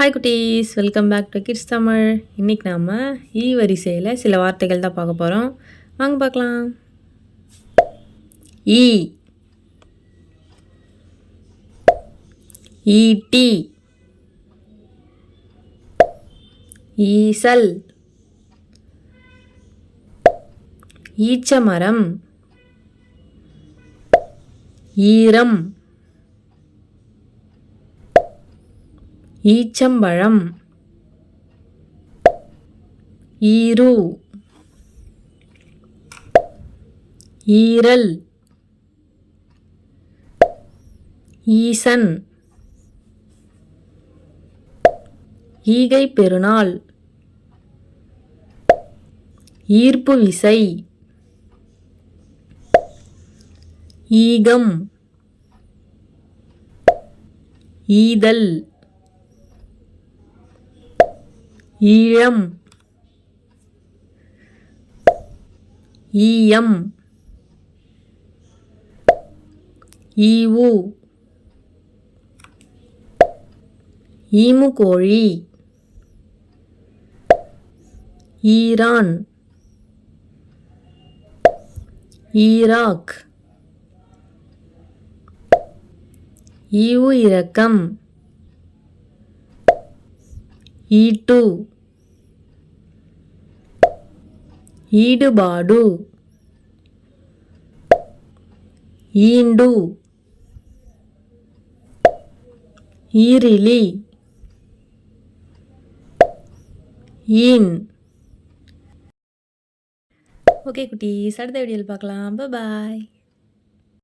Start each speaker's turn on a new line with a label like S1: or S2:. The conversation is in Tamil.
S1: ஹாய் குட்டீஸ், welcome back to kids Tamil. இன்றைக்கி நாம் வரிசையில் சில வார்த்தைகள் தான் பார்க்க போகிறோம். வாங்க பார்க்கலாம். ஈட்டி, ஈசல், ஈச்சமரம், ஈரம், ஈச்சம்பழம், ஈரு, ஈரல், ஈசன், ஈகை பெருநாள், ஈர்ப்பு விசை, ஈகம், ஈதல், ஈழம், ஈயம், ஈவு, ஈமுகோழி, ஈரான், ஈராக், ஈவு இரக்கம், ஈட்டு, ஈடுபாடு, ஈண்டு, ஈரிலி, ஈன். ஓகே குட்டீஸ், அடுத்த வீடியோவில் பார்க்கலாம். பாய்.